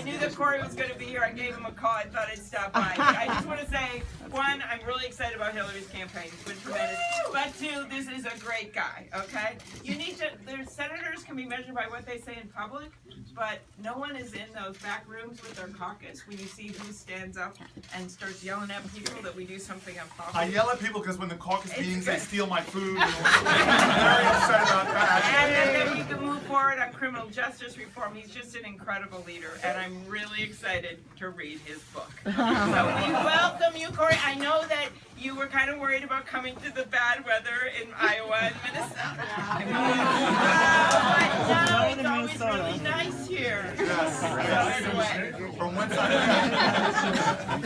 knew that Cory was going to be here. I gave him a call. I thought I'd stop by. But I just want to say, one, I'm really excited about Hillary's campaign. It's been tremendous. But two, this is a great guy, okay? You need to, their senators can be measured by what they say in public, but no one is in those back rooms with their caucus when you see who stands up and starts yelling at people that we do something impossible. I yell at people because when the caucus meetings, they steal my food. I'm very upset about that. And then he can move forward on criminal justice reform. He's just an incredible leader, and I'm really excited to read his book. So we welcome you, Cory. I know that you were kind of worried about coming to the bad weather in Iowa and Minnesota. But now it's always really nice here. Yes. From whence I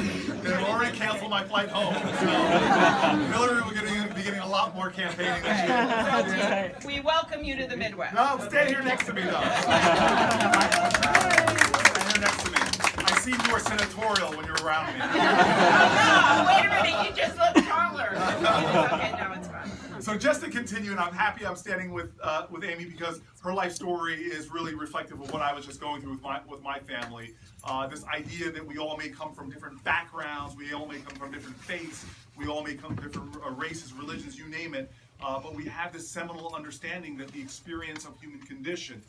they've already canceled my flight home. So Hillary will be getting a lot more campaigning this year. So we welcome you to the Midwest. No, stay here next to me though. Stay here next to me. I seem more senatorial when you're around me. Oh, no, wait a minute, you just look taller. Okay, no, it's fine. So just to continue, and I'm happy I'm standing with Amy because her life story is really reflective of what I was just going through with my family. This idea that we all may come from different backgrounds, we all may come from different faiths, we all may come from different races, religions, you name it, but we have this seminal understanding that the experience of human condition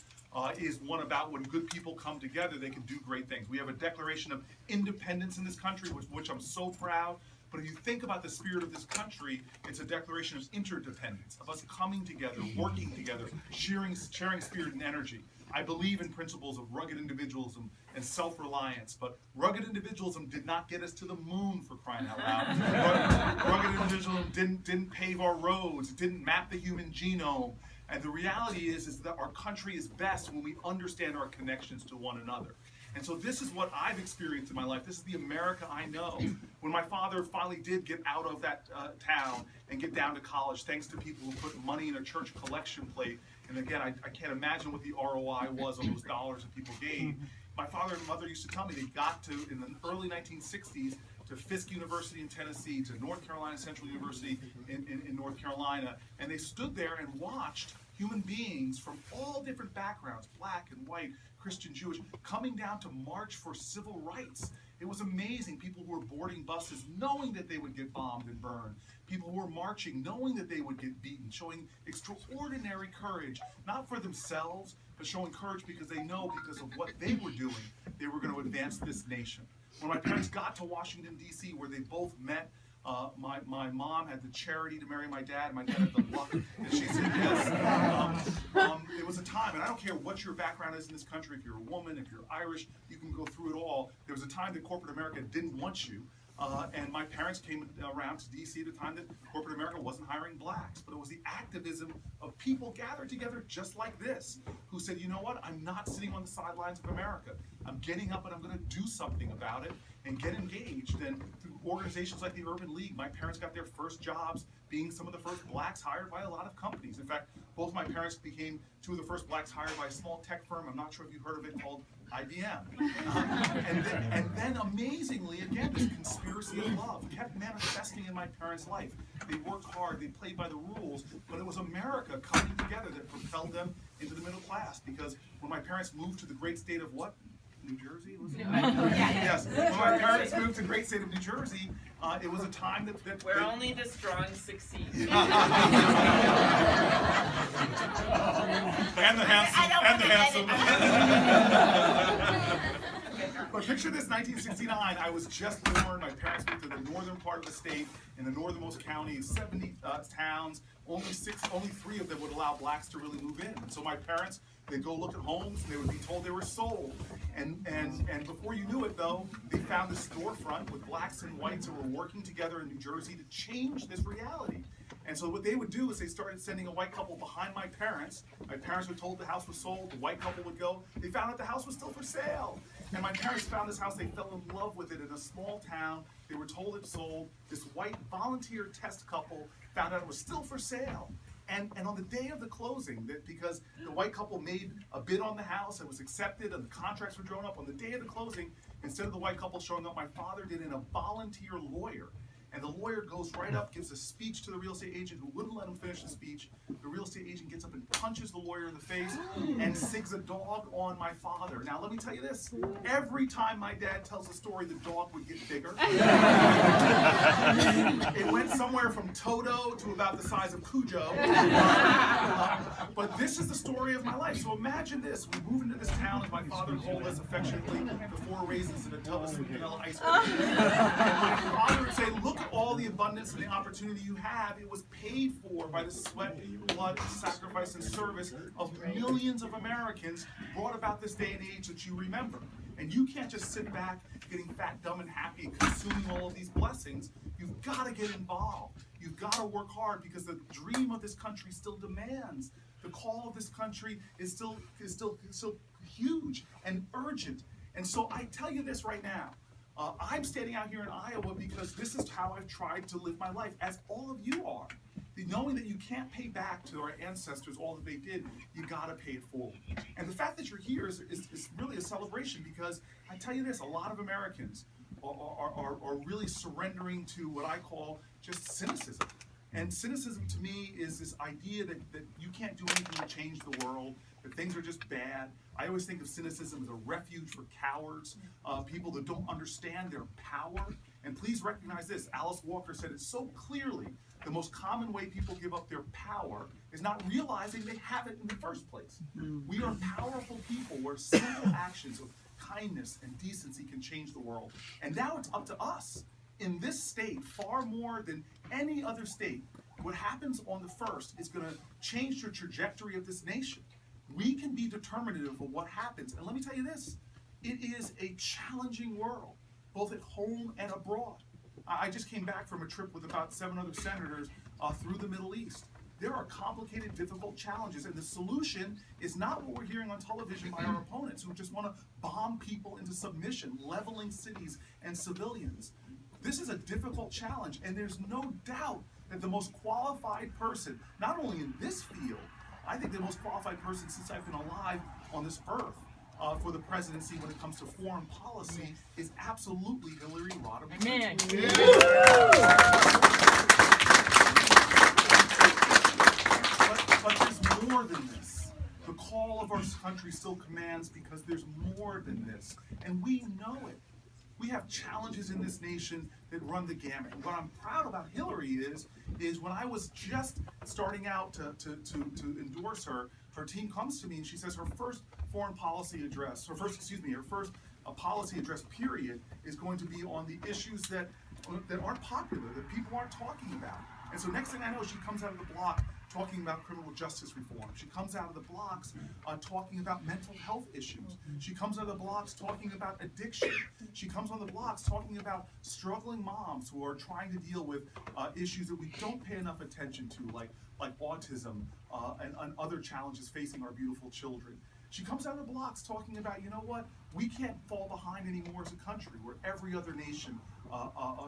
is one about when good people come together, they can do great things. We have a Declaration of Independence in this country, which I'm so proud. But if you think about the spirit of this country, it's a declaration of interdependence, of us coming together, working together, sharing spirit and energy. I believe in principles of rugged individualism and self-reliance, but rugged individualism did not get us to the moon, for crying out loud. Rugged individualism didn't pave our roads, it didn't map the human genome. And the reality is that our country is best when we understand our connections to one another. And so this is what I've experienced in my life. This is the America I know. When my father finally did get out of that town and get down to college, thanks to people who put money in a church collection plate, and again, I can't imagine what the ROI was on those dollars that people gave. My father and mother used to tell me they got to, in the early 1960s, to Fisk University in Tennessee, to North Carolina Central University in North Carolina, and they stood there and watched human beings from all different backgrounds, black and white, Christian, Jewish, coming down to march for civil rights. It was amazing. People who were boarding buses knowing that they would get bombed and burned. People who were marching knowing that they would get beaten, showing extraordinary courage, not for themselves, but showing courage because they know because of what they were doing, they were going to advance this nation. When my parents got to Washington, D.C., where they both met, my mom had the charity to marry my dad. My dad had the luck that she said yes. It was a time, and I don't care what your background is in this country, if you're a woman, if you're Irish, you can go through it all. There was a time that corporate America didn't want you. And my parents came around to D.C. at a time that corporate America wasn't hiring blacks, but it was the activism of people gathered together just like this, who said, you know what, I'm not sitting on the sidelines of America. I'm getting up and I'm going to do something about it and get engaged. And through organizations like the Urban League, my parents got their first jobs being some of the first blacks hired by a lot of companies. In fact, both my parents became two of the first blacks hired by a small tech firm. I'm not sure if you've heard of it, called IBM. And then amazingly, again, this conspiracy of love kept manifesting in my parents' life. They worked hard, they played by the rules, but it was America coming together that propelled them into the middle class. Because when my parents moved to the great state of what? New Jersey? Was it? Yes. When my parents moved to the great state of New Jersey, it was a time that where only the strong succeed. And the handsome. But picture this, 1969, I was just born. My parents moved to the northern part of the state, in the northernmost county, 70 towns. Only 3 of them would allow blacks to really move in. And so my parents, they'd go look at homes, and they would be told they were sold. And before you knew it, though, they found this storefront with blacks and whites who were working together in New Jersey to change this reality. And so what they would do is they started sending a white couple behind my parents. My parents were told the house was sold. The white couple would go. They found out the house was still for sale. And my parents found this house. They fell in love with it in a small town. They were told it sold. This white volunteer test couple found out it was still for sale. And on the day of the closing, because the white couple made a bid on the house, it was accepted, and the contracts were drawn up, on the day of the closing, instead of the white couple showing up, my father did in a volunteer lawyer. And the lawyer goes right up, gives a speech to the real estate agent who wouldn't let him finish the speech. The real estate agent gets up and punches the lawyer in the face and sings a dog on my father. Now, let me tell you this. Every time my dad tells a story, the dog would get bigger. It went somewhere from Toto to about the size of Cujo. But this is the story of my life. So imagine this. We move into this town, as my father called us affectionately, the 4 raisins and a tub of sweet vanilla ice cream. And my father would say, look at all the abundance and the opportunity you have. It was paid for by the sweat, blood, sacrifice, and service of millions of Americans brought about this day and age that you remember. And you can't just sit back getting fat, dumb, and happy and consuming all of these blessings. You've got to get involved. You've got to work hard because the dream of this country still demands. The call of this country is still huge and urgent. And so I tell you this right now. I'm standing out here in Iowa because this is how I've tried to live my life, as all of you are. Knowing that you can't pay back to our ancestors all that they did, you gotta pay it forward. And the fact that you're here is really a celebration, because I tell you this, a lot of Americans are really surrendering to what I call just cynicism. And cynicism to me is this idea that you can't do anything to change the world, that things are just bad. I always think of cynicism as a refuge for cowards, people that don't understand their power. And please recognize this, Alice Walker said it so clearly, the most common way people give up their power is not realizing they have it in the first place. We are powerful people where simple actions of kindness and decency can change the world. And now it's up to us. In this state, far more than any other state, what happens on the 1st is going to change the trajectory of this nation. We can be determinative of what happens. And let me tell you this, it is a challenging world, both at home and abroad. I just came back from a trip with about 7 other senators through the Middle East. There are complicated, difficult challenges, and the solution is not what we're hearing on television by our opponents who just want to bomb people into submission, leveling cities and civilians. This is a difficult challenge, and there's no doubt that the most qualified person, not only in this field, I think the most qualified person since I've been alive on this earth for the presidency when it comes to foreign policy is absolutely Hillary Rodham Clinton. But there's more than this. The call of our country still commands because there's more than this, and we know it. We have challenges in this nation that run the gamut. And what I'm proud about Hillary is when I was just starting out to endorse her, her team comes to me and she says her first foreign policy address, her first policy address period is going to be on the issues that aren't popular, that people aren't talking about. And so next thing I know, she comes out of the block talking about criminal justice reform. She comes out of the blocks talking about mental health issues. She comes out of the blocks talking about addiction. She comes on the blocks talking about struggling moms who are trying to deal with issues that we don't pay enough attention to, like autism and other challenges facing our beautiful children. She comes out of the blocks talking about, you know what, we can't fall behind anymore as a country where every other nation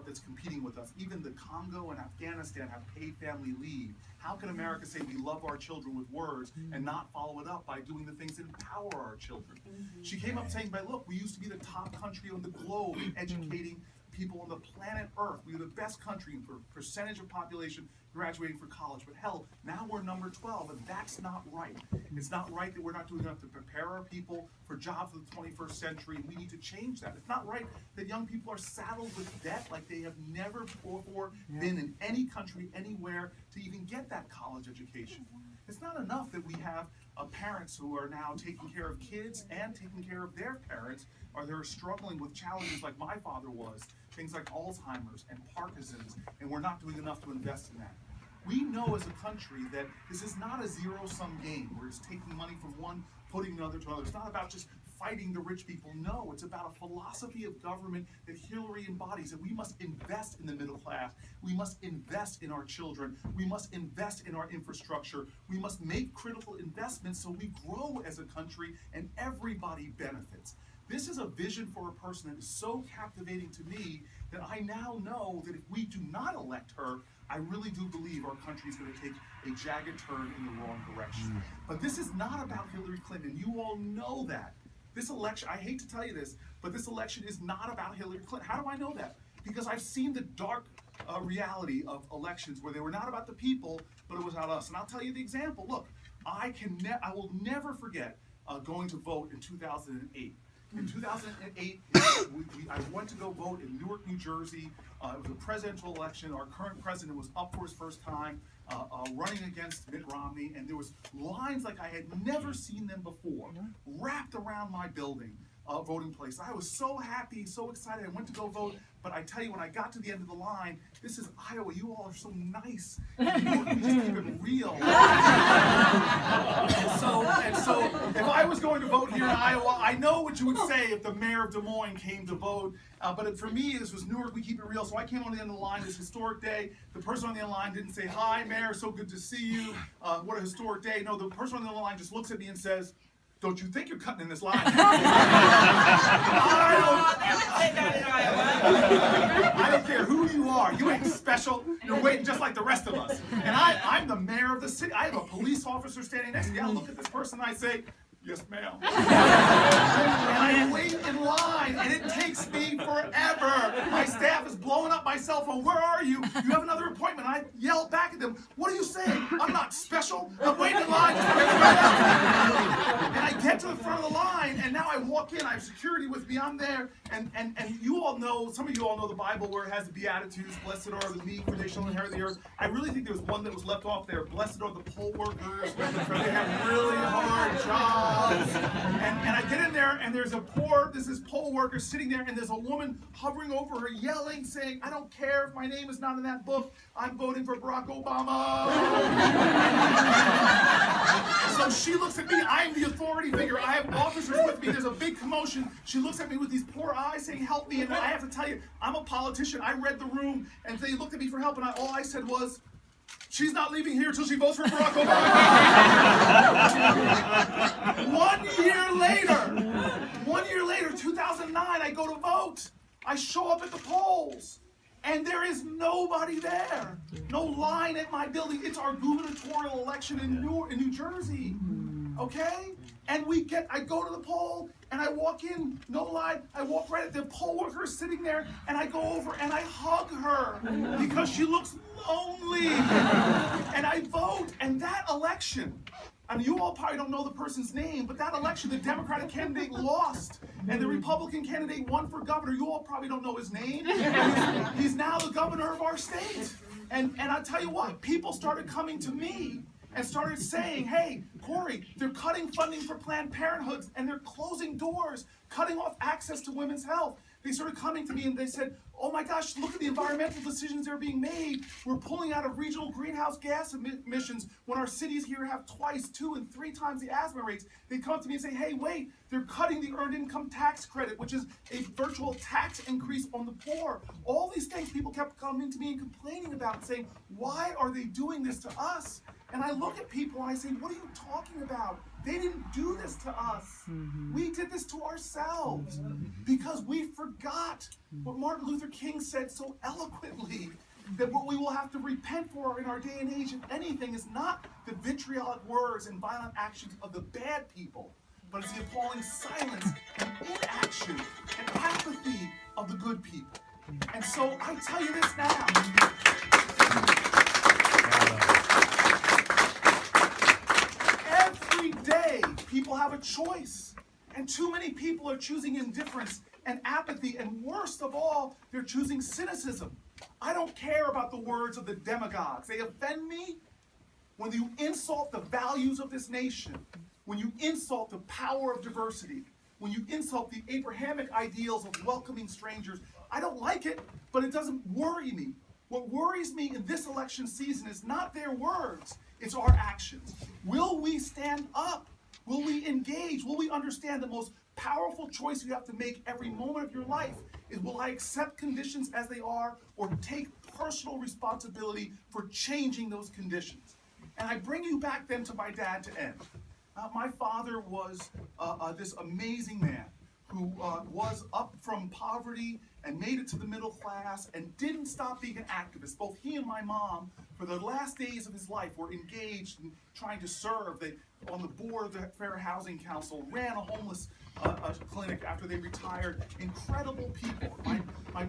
that's competing with us, even the Congo and Afghanistan, have paid family leave. How can America say we love our children with words and not follow it up by doing the things that empower our children? She came up saying, look, we used to be the top country on the globe in educating people on the planet Earth. We were the best country for percentage of population graduating for college. But hell, now we're number 12, and that's not right. It's not right that we're not doing enough to prepare our people for jobs of the 21st century, and we need to change that. It's not right that young people are saddled with debt like they have never before been in any country, anywhere, to even get that college education. It's not enough that we have parents who are now taking care of kids and taking care of their parents, or they're struggling with challenges like my father was, things like Alzheimer's and Parkinson's, and we're not doing enough to invest in that. We know as a country that this is not a zero-sum game where it's taking money from one, putting another to another. It's not about just fighting the rich people. No, it's about a philosophy of government that Hillary embodies, that we must invest in the middle class. We must invest in our children. We must invest in our infrastructure. We must make critical investments so we grow as a country and everybody benefits. This is a vision for a person that is so captivating to me that I now know that if we do not elect her, I really do believe our country is going to take a jagged turn in the wrong direction. But this is not about Hillary Clinton. You all know that. This election, I hate to tell you this, but this election is not about Hillary Clinton. How do I know that? Because I've seen the dark reality of elections where they were not about the people, but it was about us. And I'll tell you the example. Look, I will never forget going to vote in 2008. In 2008, I went to go vote in Newark, New Jersey. It was a presidential election. Our current president was up for his first time, running against Mitt Romney, and there was lines like I had never seen them before, wrapped around my building. Voting place. I was so happy, so excited. I went to go vote, but I tell you, when I got to the end of the line, this is Iowa. You all are so nice. We just keep it real. and so, if I was going to vote here in Iowa, I know what you would say if the mayor of Des Moines came to vote. But for me, this was Newark. We keep it real. So I came on the end of the line. This historic day. The person on the end of the line didn't say, "Hi, Mayor. So good to see you. What a historic day." No, the person on the end of the line just looks at me and says, "Don't you think you're cutting in this line?" I don't care who you are. You ain't special. You're waiting just like the rest of us. And I'm the mayor of the city. I have a police officer standing next to me. I look at this person and I say, "Yes, ma'am." And I wait in line, and it takes me forever. My staff is blowing up my cell phone. "Where are you? You have another appointment." I yell back at them, "What are you saying? I'm not special. I'm waiting in line just for everybody else." And I get to the front of the line, and now I walk in. I have security with me. I'm there, and you all know, some of you all know the Bible where it has the Beatitudes. Blessed are the meek, for they shall inherit the earth. I really think there was one that was left off there. Blessed are the poll workers, for they have really hard jobs. And I get in there, and there's this is poll worker sitting there, and there's a woman hovering over her, yelling, saying, "I don't care if my name is not in that book. I'm voting for Barack Obama." So she looks at me. I'm the authority figure. I have officers with me. There's a big commotion. She looks at me with these poor eyes saying, "Help me." And I have to tell you, I'm a politician. I read the room, and they looked at me for help, and all I said was, "She's not leaving here until she votes for Barack Obama." 1 year later, 2009, I go to vote. I show up at the polls, and there is nobody there. No line at my building. It's our gubernatorial election in New Jersey. Okay? And I go to the poll, and I walk in, no line. I walk right at the poll worker sitting there, and I go over and I hug her because she looks lonely. And I vote, and that election, I mean, you all probably don't know the person's name, but that election, the Democratic candidate lost, and the Republican candidate won for governor. You all probably don't know his name. He's now the governor of our state. And I'll tell you what, people started coming to me and started saying, "Hey, Cory, they're cutting funding for Planned Parenthood, and they're closing doors, cutting off access to women's health." They started coming to me and they said, "Oh my gosh, look at the environmental decisions that are being made. We're pulling out of regional greenhouse gas emissions when our cities here have twice, 2, and 3 times the asthma rates." They come to me and say, "Hey, wait, they're cutting the earned income tax credit, which is a virtual tax increase on the poor." All these things people kept coming to me and complaining about and saying, "Why are they doing this to us?" And I look at people and I say, "What are you talking about? They didn't do this to us. We did this to ourselves because we forgot what Martin Luther King said so eloquently, that what we will have to repent for in our day and age, if anything, is not the vitriolic words and violent actions of the bad people, but it's the appalling silence and inaction and apathy of the good people." And so I tell you this now. Every day, people have a choice, and too many people are choosing indifference and apathy, and worst of all, they're choosing cynicism. I don't care about the words of the demagogues. They offend me when you insult the values of this nation, when you insult the power of diversity, when you insult the Abrahamic ideals of welcoming strangers. I don't like it, but it doesn't worry me. What worries me in this election season is not their words, it's our actions. Will we stand up? Will we engage? Will we understand the most powerful choice you have to make every moment of your life is, will I accept conditions as they are or take personal responsibility for changing those conditions? And I bring you back then to my dad to end. My father was this amazing man who was up from poverty and made it to the middle class and didn't stop being an activist. Both he and my mom, for the last days of his life, were engaged in trying to serve. They, on the board of the Fair Housing Council, ran a homeless clinic after they retired. Incredible people.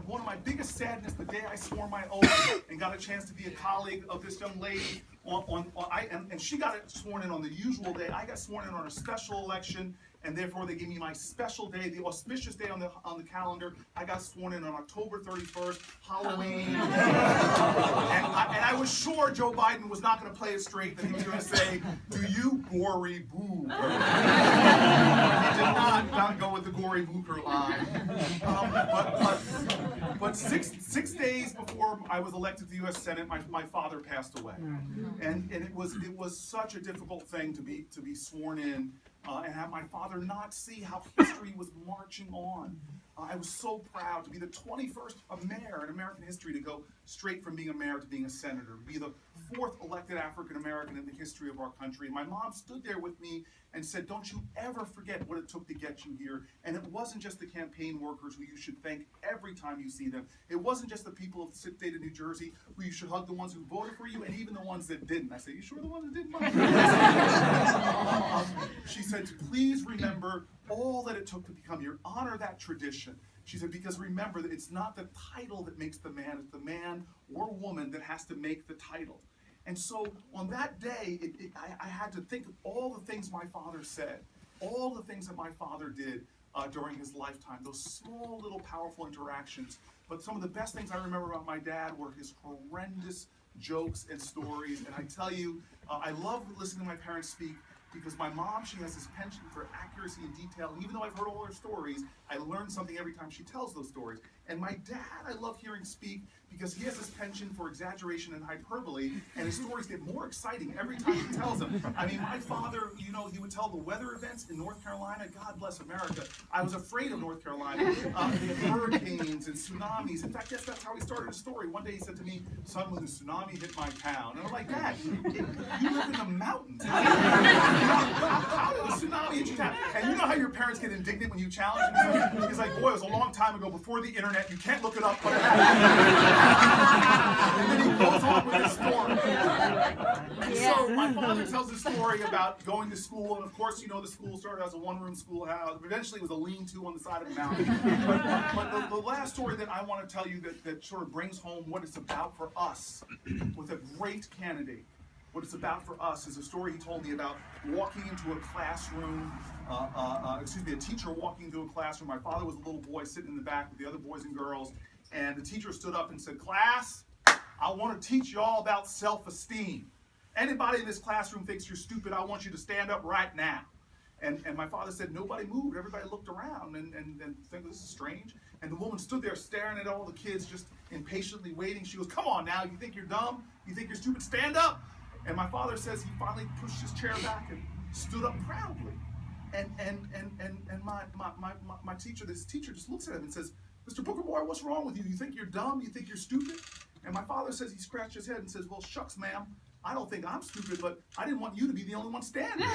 One of my biggest sadness, the day I swore my oath and got a chance to be a colleague of this young lady, and she got it sworn in on the usual day. I got sworn in on a special election, and therefore they gave me my special day, the auspicious day on the calendar. I got sworn in on October 31st, Halloween. and I was sure Joe Biden was not going to play it straight, that he was going to say, "Do you Cory boo?" He did not go with the Cory Booker line. But six days before I was elected to the U.S. Senate, my father passed away, and it was such a difficult thing to be sworn in. And have my father not see how history was marching on. I was so proud to be the 21st mayor in American history to go straight from being a mayor to being a senator, to be the 4th elected African American in the history of our country. And my mom stood there with me and said, "Don't you ever forget what it took to get you here." And it wasn't just the campaign workers who you should thank every time you see them. It wasn't just the people of the state of New Jersey who you should hug, the ones who voted for you, and even the ones that didn't. I said, "You sure the ones that didn't?" She said, "Please remember all that it took to become here. Honor that tradition." She said, "Because remember that it's not the title that makes the man, it's the man or woman that has to make the title." And so on that day, I had to think of all the things my father said, all the things that my father did during his lifetime, those small little powerful interactions. But some of the best things I remember about my dad were his horrendous jokes and stories. And I tell you, I love listening to my parents speak, because my mom, she has this penchant for accuracy and detail. And even though I've heard all her stories, I learn something every time she tells those stories. And my dad, I love hearing speak, because he has this penchant for exaggeration and hyperbole, and his stories get more exciting every time he tells them. I mean, my father, you know, he would tell the weather events in North Carolina. God bless America. I was afraid of North Carolina. They had hurricanes and tsunamis. In fact, that's how he started his story. One day he said to me, "Son, when the tsunami hit my town," and I'm like, "Dad, you live in the mountains. How did the tsunami hit your town?" And you know how your parents get indignant when you challenge them? He's like, "Boy, it was a long time ago, before the internet. You can't look it up, but it happened." And then he goes on with his story. And so my father tells a story about going to school, and of course, you know, the school started as a one-room schoolhouse. Eventually, it was a lean-to on the side of the mountain. But the last story that I want to tell you that sort of brings home what it's about for us with a great candidate. What it's about for us is a story he told me about walking into a classroom, a teacher walking into a classroom. My father was a little boy sitting in the back with the other boys and girls, and the teacher stood up and said, "Class, I want to teach you all about self-esteem. Anybody in this classroom thinks you're stupid, I want you to stand up right now." And my father said, nobody moved. Everybody looked around and think, "This is strange." And the woman stood there staring at all the kids, just impatiently waiting. She goes, "Come on now, you think you're dumb? You think you're stupid? Stand up." And my father says he finally pushed his chair back and stood up proudly. And my teacher, this teacher just looks at him and says, "Mr. Booker boy, what's wrong with you? You think you're dumb? You think you're stupid?" And my father says, he scratched his head and says, "Well, shucks, ma'am. I don't think I'm stupid, but I didn't want you to be the only one standing."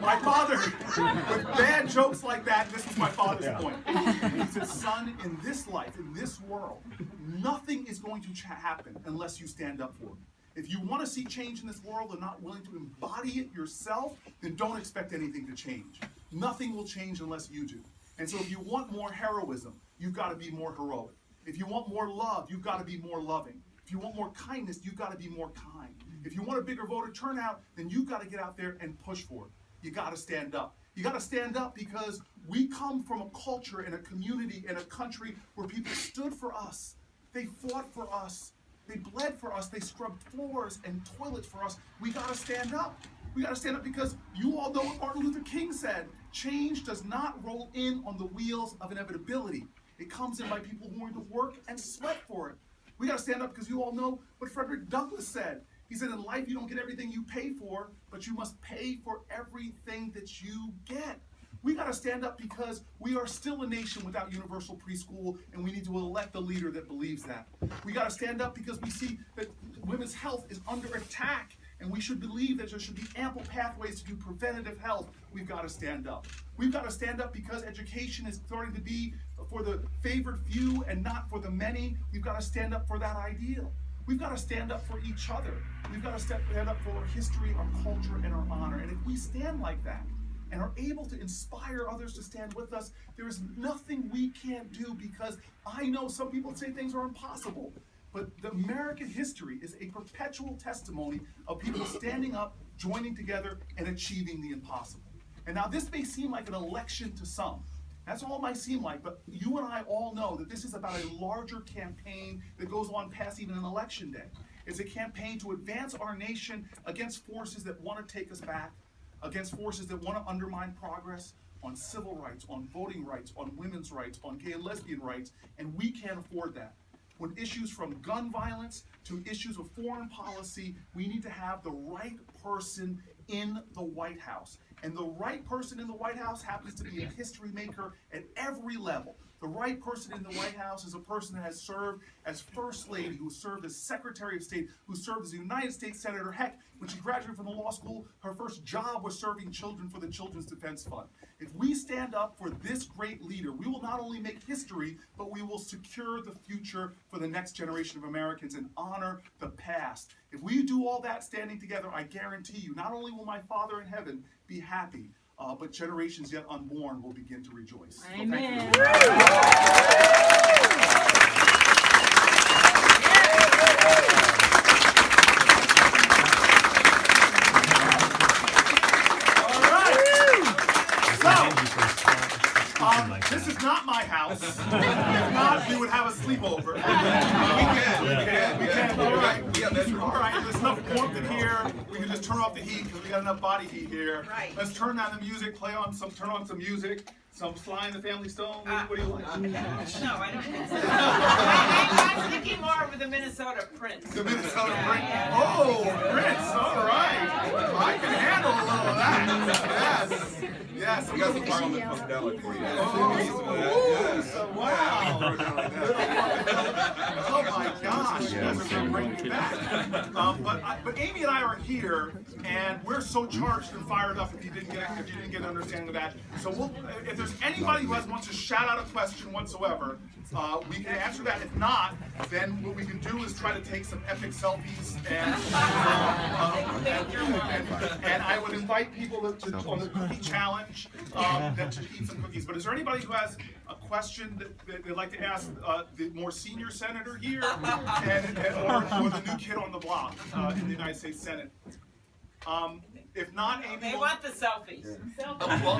My father, with bad jokes like that, this is my father's point. He said, "Son, in this life, in this world, nothing is going to happen unless you stand up for it. If you want to see change in this world and not willing to embody it yourself, then don't expect anything to change. Nothing will change unless you do. And so if you want more heroism, you've got to be more heroic. If you want more love, you've got to be more loving. If you want more kindness, you've got to be more kind. If you want a bigger voter turnout, then you've got to get out there and push for it. You got to stand up. You got to stand up because we come from a culture and a community and a country where people stood for us. They fought for us. They bled for us. They scrubbed floors and toilets for us. We got to stand up. We got to stand up because you all know what Martin Luther King said. Change does not roll in on the wheels of inevitability. It comes in by people who are going to work and sweat for it. We got to stand up because you all know what Frederick Douglass said. He said, in life, you don't get everything you pay for, but you must pay for everything that you get. We got to stand up because we are still a nation without universal preschool, and we need to elect a leader that believes that. We got to stand up because we see that women's health is under attack, and we should believe that there should be ample pathways to do preventative health, we've got to stand up. We've got to stand up because education is starting to be for the favored few and not for the many. We've got to stand up for that ideal. We've got to stand up for each other. We've got to stand up for our history, our culture, and our honor. And if we stand like that and are able to inspire others to stand with us, there is nothing we can't do, because I know some people say things are impossible. But the American history is a perpetual testimony of people standing up, joining together, and achieving the impossible. And now this may seem like an election to some. That's all it might seem like, but you and I all know that this is about a larger campaign that goes on past even an election day. It's a campaign to advance our nation against forces that want to take us back, against forces that want to undermine progress on civil rights, on voting rights, on women's rights, on gay and lesbian rights, and we can't afford that. When issues from gun violence to issues of foreign policy, we need to have the right person in the White House. And the right person in the White House happens to be a history maker at every level. The right person in the White House is a person that has served as First Lady, who served as Secretary of State, who served as a United States Senator. Heck, when she graduated from the law school, her first job was serving children for the Children's Defense Fund. If we stand up for this great leader, we will not only make history, but we will secure the future for the next generation of Americans and honor the past. If we do all that standing together, I guarantee you, not only will my Father in heaven be happy, but generations yet unborn will begin to rejoice. Amen. So thank you. This is not my house. If not, we would have a sleepover. We can. All right. There's enough warmth in here. We can just turn off the heat because we got enough body heat here. Right. Let's turn down the music. Turn on some music. Some Sly and the Family Stone. What do you like? No, I don't think so. I'm thinking more with the Minnesota Prince. The Minnesota Prince. Oh, Prince. All right. I can handle a little of that. Yes. We got some Parliament Funkadelic for you. Wow. Oh my gosh. You guys are going to bring me back. But Amy and I are here, and we're so charged and fired up if you didn't get an understanding of that. So if there's anybody who wants to shout out a question whatsoever, we can answer that. If not, then what we can do is try to take some epic selfies, and I would invite people to on the cookie challenge that to eat some cookies. But is there anybody who has a question that they'd like to ask the more senior senator here, or the new kid on the block in the United States Senate? If not, Amy. They want the selfies. Well,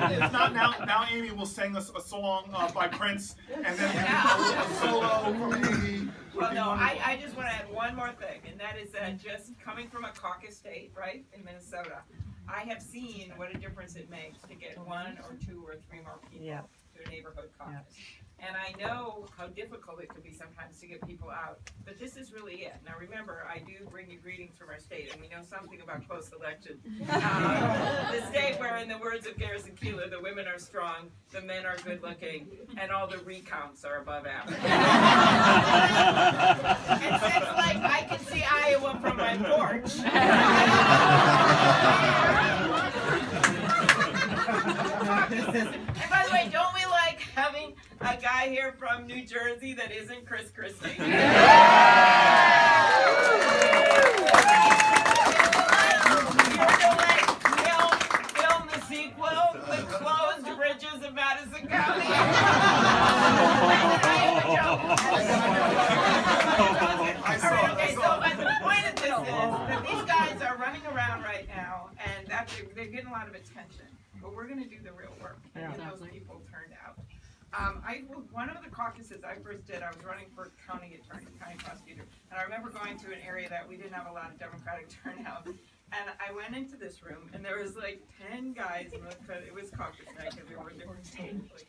if not, now Amy will sing us a song by Prince, and then a solo from Amy. Well, no, I just want to add one more thing, and that is that just coming from a caucus state, right, in Minnesota, I have seen what a difference it makes to get 1 or 2 or 3 more people to a neighborhood caucus. And I know how difficult it can be sometimes to get people out, but this is really it. Now remember, I do bring you greetings from our state, and we know something about post-election. The state where, in the words of Garrison Keillor, the women are strong, the men are good-looking, and all the recounts are above average. And since, like, I can see Iowa from my porch. And by the way, don't we like having a guy here from New Jersey that isn't Chris Christie? Film the sequel, The Closed Bridges of Madison County. But the point of this is that these guys are running around right now, and they're getting a lot of attention. But we're going to do the real work and get those people turned out. One of the caucuses I first did, I was running for county attorney, county prosecutor, and I remember going to an area that we didn't have a lot of Democratic turnout. And I went into this room, and there was like 10 guys, and it was caucus night because we were in different states.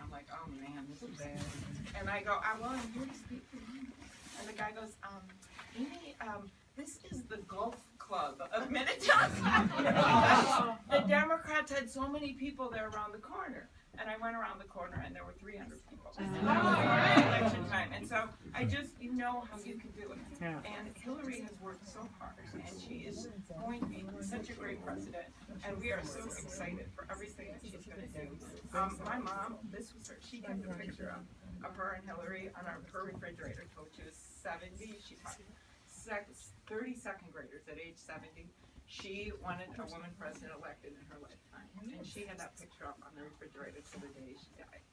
I'm like, oh man, this is bad. And I go, well, I'm here to speak for you. And the guy goes, Amy, this is the Gulf club of minutes. The Democrats had so many people there around the corner. And I went around the corner and there were 300 people. Election time. And so I just, you know how you can do it. And Hillary has worked so hard and she is going to be such a great president. And we are so excited for everything that she's going to do. My mom, this was her, she kept a picture of her and Hillary on her refrigerator till she was 70. She taught 32nd graders at age 70. She wanted a woman president elected in her lifetime, and she had that picture up on the refrigerator to the day she died.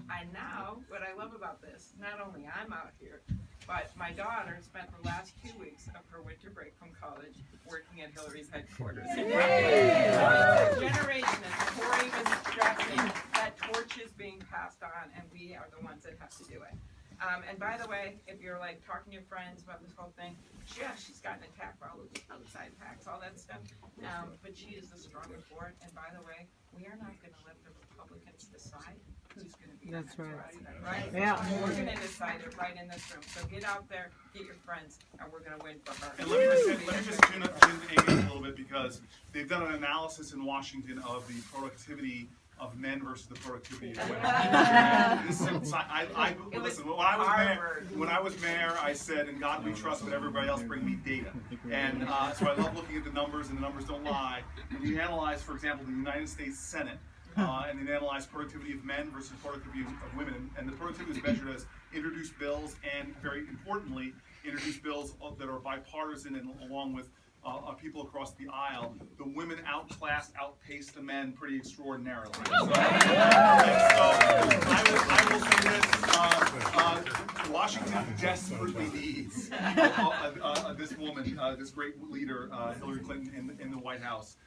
And now, what I love about this, not only I'm out here, but my daughter spent the last 2 weeks of her winter break from college working at Hillary's headquarters. Generation, as Cory was stressing, that torch is being passed on, and we are the ones that have to do it. And by the way, if you're like talking to your friends about this whole thing, yeah, she's gotten attacked for all those outside attacks, all that stuff. But she is the stronger for it. And by the way, we are not going to let the Republicans decide who's going to be the next president, right? Yeah. We're going to decide it right in this room. So get out there, get your friends, and we're going to win for her. And let me just tune Amy a little bit, because they've done an analysis in Washington of the productivity of men versus the productivity of women. Listen, when I was mayor, I said, "In God we trust, but everybody else bring me data." And so I love looking at the numbers, and the numbers don't lie. When you analyze, for example, the United States Senate, and they analyze productivity of men versus productivity of women, and the productivity is measured as introduced bills, and very importantly, introduced bills that are bipartisan and along with people across the aisle. The women outpaced the men pretty extraordinarily. So I will say this: Washington desperately needs this woman, this great leader, Hillary Clinton, in the White House,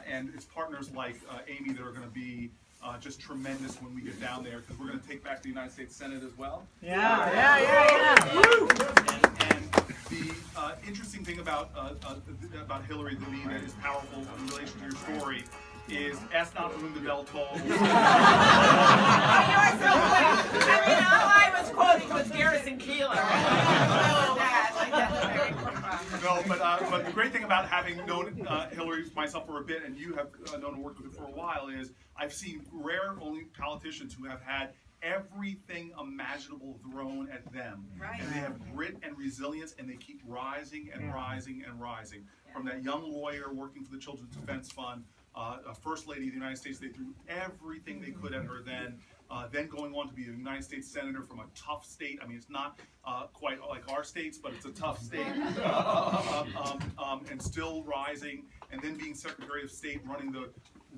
and it's partners like Amy that are going to be just tremendous when we get down there, because we're going to take back the United States Senate as well. And the interesting thing about Hillary, to me, that is powerful in relation to your story, is ask not whom the bell tolls. You are so quick. I mean, all I was quoting was Garrison Keillor. No, but the great thing about having known Hillary myself for a bit, and you have known and worked with her for a while, is I've seen rare only politicians who have had everything imaginable thrown at them. Right. And they have grit and resilience, and they keep rising and rising and rising. From that young lawyer working for the Children's Defense Fund, a First Lady of the United States, they threw everything they could at her then. Then going on to be a United States Senator from a tough state. I mean, it's not quite like our states, but it's a tough state. And still rising. And then being Secretary of State, running the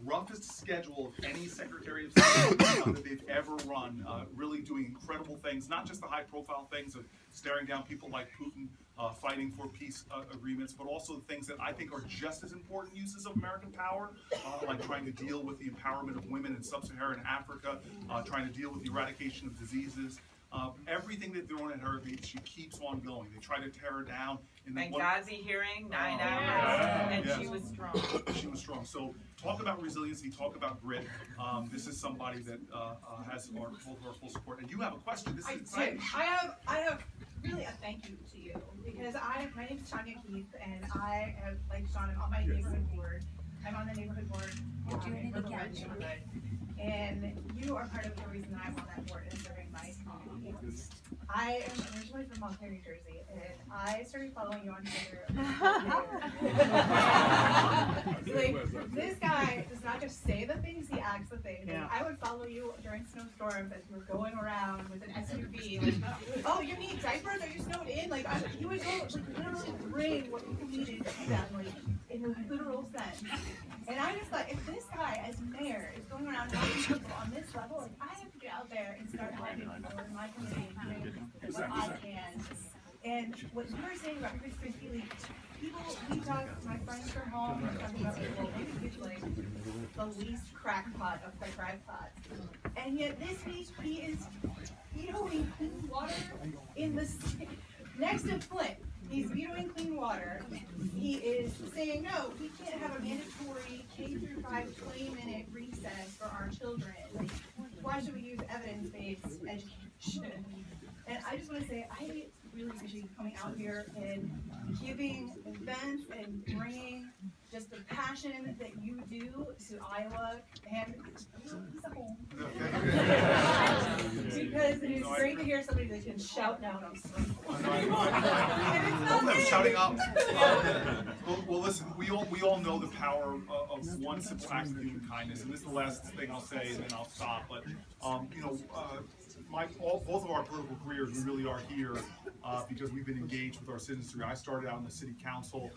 roughest schedule of any Secretary of State that they've ever run, really doing incredible things, not just the high-profile things of staring down people like Putin, fighting for peace agreements, but also the things that I think are just as important uses of American power, like trying to deal with the empowerment of women in sub-Saharan Africa, trying to deal with the eradication of diseases. Everything they've thrown at her, she keeps on going. They try to tear her down. Benghazi hearing, 9 hours, and she was strong. She was strong. So talk about resiliency, talk about grit. This is somebody that has our full support. And you have a question. This is exciting. I have really a thank you to you, because my name is Tanya Keith, and I am, like Sean, I'm on my neighborhood board. I'm on the neighborhood board for the Red neighborhood. And you are part of the reason I'm on that board and serving my community. I am originally from Montclair, New Jersey, and I started following you on Twitter. Like, this guy does not just say the things, he acts the things. Like, I would follow you during snowstorms as you were going around with an SUV. Like, oh, you need diapers? Are you snowed in? Like, you would go, like, literally bring what you needed to them, like, in a literal sense. And I just thought, if this guy, as mayor, is going around helping people on this level, like, I have to get out there and start helping people in my community and doing what I can. And what you were saying about Christmas Healy, people, we talk, my friends are home, we talk about people, maybe he's like the least crackpot of the crackpots. And yet this week, he is vetoing clean water in the next to Flint. He's vetoing clean water. He is saying, no, we can't have a mandatory K-5 20-minute recess for our children. Like, why should we use evidence-based education? And I just want to say, really appreciate you coming out here and giving events and bringing just the passion that you do to Iowa and the home. Because it is great to hear somebody that can shout down on street. I'm shouting out. Well, listen, we all know the power of one simple act of human kindness, and this is the last thing I'll say, and then I'll stop. But both of our political careers, we really are here because we've been engaged with our citizenry. I started out in the city council.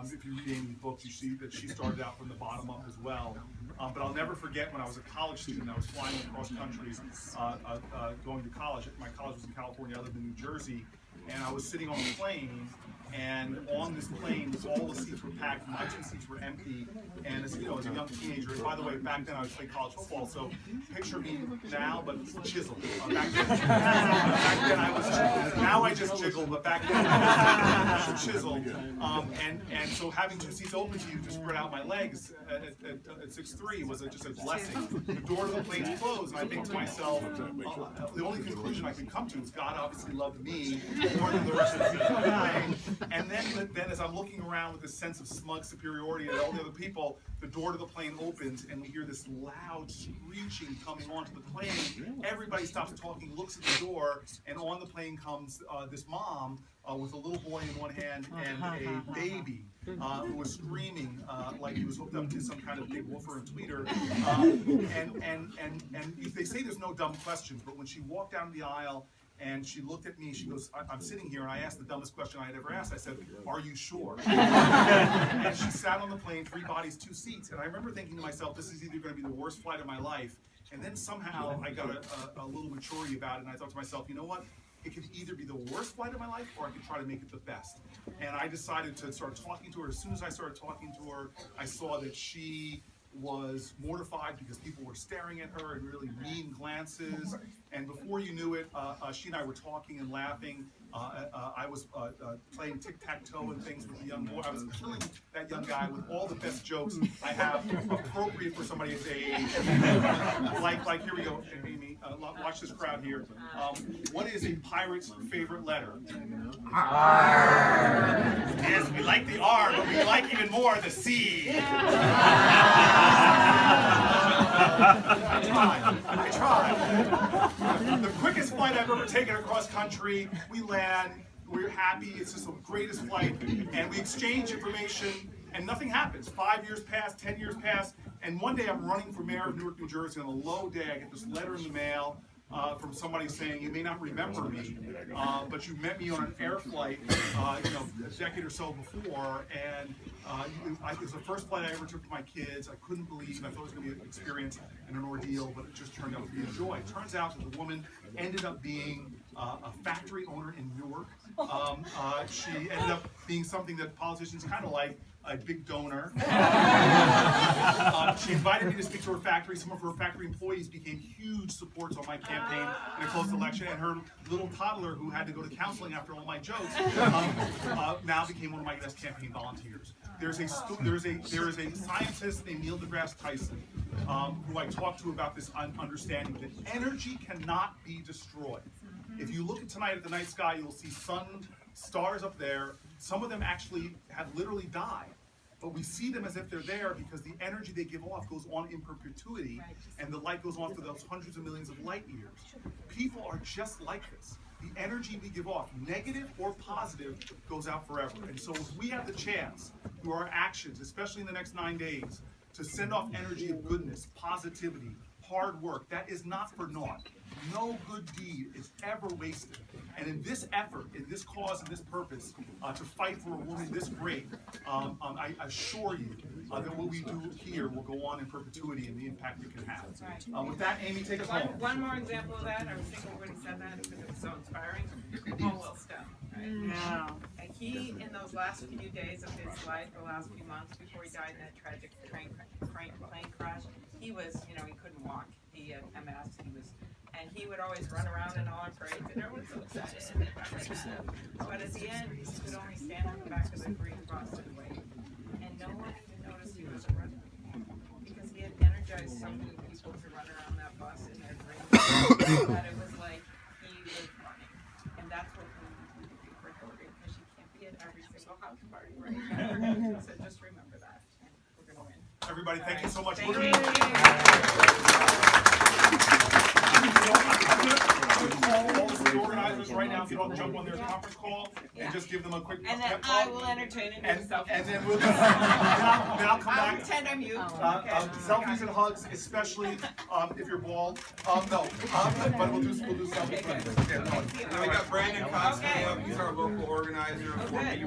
If you read Amy's books, you see that she started out from the bottom up as well. But I'll never forget when I was a college student, I was flying across country going to college. My college was in California, I lived in New Jersey, and I was sitting on a plane, and on this plane, all the seats were packed, my 2 seats were empty, and as a young teenager, and by the way, back then I was playing college football, so picture me now, but chiseled. Back then I was chiseled. Now I just jiggle, but back then I was chiseled. And so having 2 seats open to you to spread out my legs at 6'3" was just a blessing. The door to the plane's closed, and I think to myself, the only conclusion I can come to is God obviously loved me more than the rest of the plane. And then as I'm looking around with this sense of smug superiority at all the other people, the door to the plane opens and we hear this loud screeching coming onto the plane. Everybody stops talking, looks at the door, and on the plane comes this mom with a little boy in one hand and a baby who was screaming like he was hooked up to some kind of big woofer and tweeter. And they say there's no dumb questions, but when she walked down the aisle and she looked at me, she goes, I'm sitting here, and I asked the dumbest question I had ever asked. I said, are you sure? And she sat on the plane, 3 bodies, 2 seats. And I remember thinking to myself, this is either going to be the worst flight of my life. And then somehow I got a little maturity about it, and I thought to myself, you know what? It could either be the worst flight of my life, or I could try to make it the best. And I decided to start talking to her. As soon as I started talking to her, I saw that she was mortified because people were staring at her in really mean glances. And before you knew it, she and I were talking and laughing. I was playing tic-tac-toe and things with the young boy. I was killing that young guy with all the best jokes I have appropriate for somebody his age. like here we go, Amy. Watch this crowd here. What is a pirate's favorite letter? R. Yes, we like the R, but we like even more the C. I tried. The quickest flight I've ever taken across country, we land, we're happy, it's just the greatest flight, and we exchange information, and nothing happens. 5 years pass, 10 years pass, and one day I'm running for mayor of Newark, New Jersey. On a low day, I get this letter in the mail from somebody saying, you may not remember me, but you met me on an air flight, a decade or so before, and it was the first flight I ever took with my kids. I couldn't believe it. I thought it was going to be an experience and an ordeal, but it just turned out to be a joy. It turns out that the woman ended up being a factory owner in Newark. She ended up being something that politicians kind of like, a big donor. She invited me to speak to her factory. Some of her factory employees became huge supports on my campaign in a close election, and her little toddler, who had to go to counseling after all my jokes, now became one of my best campaign volunteers. There is a scientist named Neil deGrasse Tyson who I talked to about this understanding that energy cannot be destroyed. If you look at tonight at the night sky, you'll see stars up there. Some of them actually have literally died, but we see them as if they're there because the energy they give off goes on in perpetuity, and the light goes on for those hundreds of millions of light years. People are just like this. The energy we give off, negative or positive, goes out forever. And so if we have the chance, through our actions, especially in the next 9 days, to send off energy of goodness, positivity, hard work, that is not for naught. No good deed is ever wasted. And in this effort, in this cause, and this purpose, to fight for a woman this great, I assure you that what we do here will go on in perpetuity and the impact it can have. With that, Amy, take us home. One more example of that. I was thinking when he said that because it was so inspiring. Paul Wellstone, right? Yeah. And he, in those last few days of his life, the last few months before he died in that tragic plane crash, he was, he couldn't walk. He had MS. And he would always run around in all our parades, and everyone was so excited. But at the end, he could only stand on the back of the green cross and wait. And no one even noticed he was a runner. Because he had energized so many people to run around that bus in their green cross that it was like he was running. And that's what we do. So just remember that. We're gonna win. Everybody, thank you so much. Thank We're you. gonna call all the organizers right now, if you don't jump on their conference call, and just give them a quick And then pep I talk. will entertain and do And selfies. then we'll just, then I'll come I'll back. pretend I'm you. Selfies and hugs, especially if you're bald. No, but we'll do selfies. Okay, good. Yeah, no. Now we got Brandon Cox, Okay. he's our local organizer for Okay. the